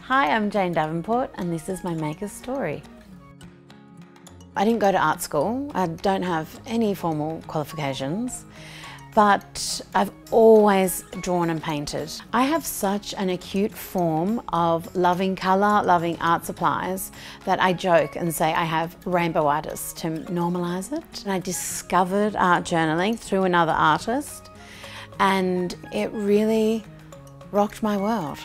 Hi, I'm Jane Davenport and this is my maker's story. I didn't go to art school, I don't have any formal qualifications, but I've always drawn and painted. I have such an acute form of loving colour, loving art supplies, that I joke and say I have rainbow artists to normalise it. And I discovered art journaling through another artist and it really rocked my world.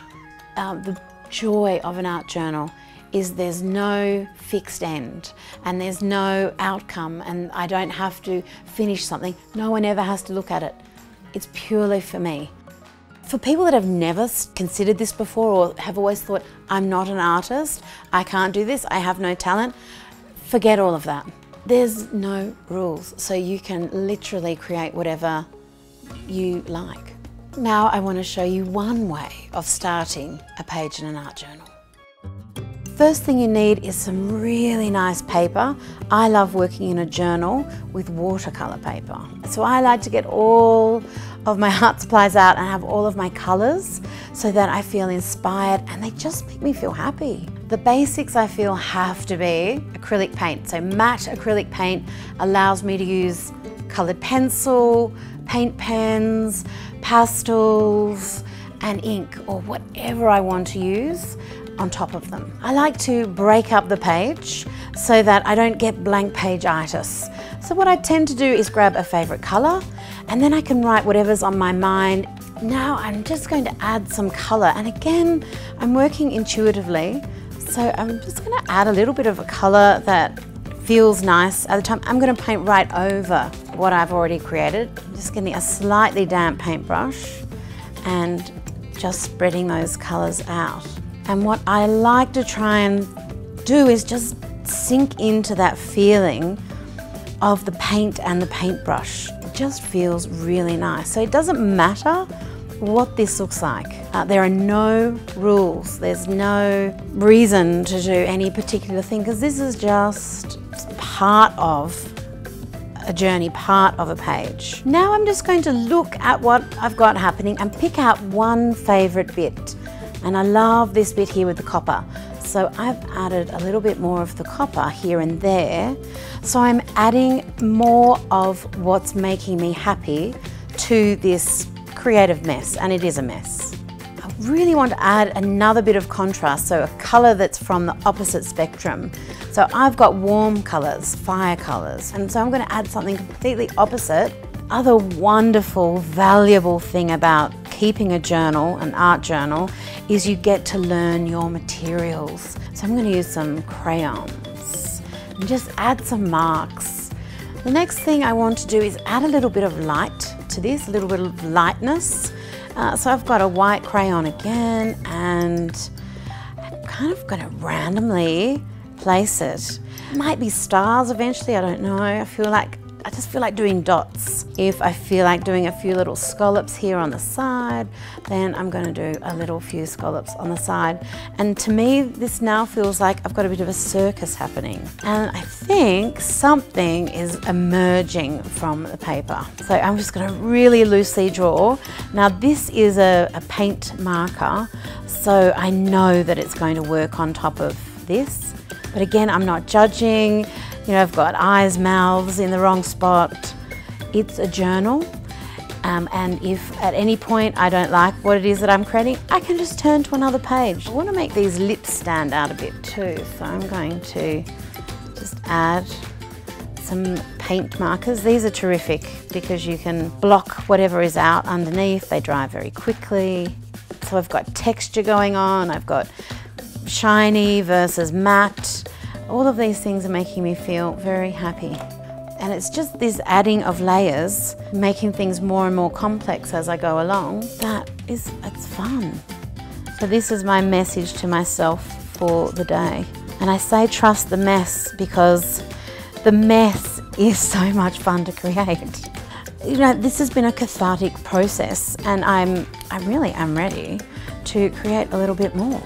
The joy of an art journal is there's no fixed end and there's no outcome and I don't have to finish something. No one ever has to look at it. It's purely for me. For people that have never considered this before or have always thought, I'm not an artist, I can't do this, I have no talent, forget all of that. There's no rules, so you can literally create whatever you like. Now I want to show you one way of starting a page in an art journal. First thing you need is some really nice paper. I love working in a journal with watercolour paper. So I like to get all of my art supplies out and have all of my colours so that I feel inspired and they just make me feel happy. The basics I feel have to be acrylic paint. So matte acrylic paint allows me to use coloured pencil, paint pens, pastels and ink or whatever I want to use on top of them. I like to break up the page so that I don't get blank page-itis. So what I tend to do is grab a favourite colour and then I can write whatever's on my mind. Now I'm just going to add some colour and again I'm working intuitively, so I'm just going to add a little bit of a colour that feels nice at the time. I'm going to paint right over what I've already created. I'm just getting a slightly damp paintbrush and just spreading those colours out. And what I like to try and do is just sink into that feeling of the paint and the paintbrush. It just feels really nice. So it doesn't matter what this looks like. There are no rules. There's no reason to do any particular thing because this is just part of a journey, part of a page. Now I'm just going to look at what I've got happening and pick out one favourite bit. And I love this bit here with the copper. So I've added a little bit more of the copper here and there. So I'm adding more of what's making me happy to this creative mess, and it is a mess. I really want to add another bit of contrast, so a colour that's from the opposite spectrum. So I've got warm colours, fire colours, and so I'm going to add something completely opposite. Other wonderful, valuable thing about keeping a journal, an art journal, is you get to learn your materials. So I'm going to use some crayons and just add some marks. The next thing I want to do is add a little bit of light to this, a little bit of lightness. So I've got a white crayon again and I'm kind of going to randomly place it. It might be stars eventually, I don't know. I just feel like doing dots. If I feel like doing a few little scallops here on the side, then I'm going to do a few scallops on the side. And to me, this now feels like I've got a bit of a circus happening. And I think something is emerging from the paper. So I'm just going to really loosely draw. Now this is a paint marker, so I know that it's going to work on top of this. But again, I'm not judging. You know, I've got eyes, mouths in the wrong spot. It's a journal, and if at any point I don't like what it is that I'm creating, I can just turn to another page. I want to make these lips stand out a bit too, so I'm going to just add some paint markers. These are terrific because you can block whatever is out underneath. They dry very quickly. So I've got texture going on, I've got shiny versus matte. All of these things are making me feel very happy. And it's just this adding of layers, making things more and more complex as I go along, it's fun. So this is my message to myself for the day. And I say trust the mess because the mess is so much fun to create. You know, this has been a cathartic process and I really am ready to create a little bit more.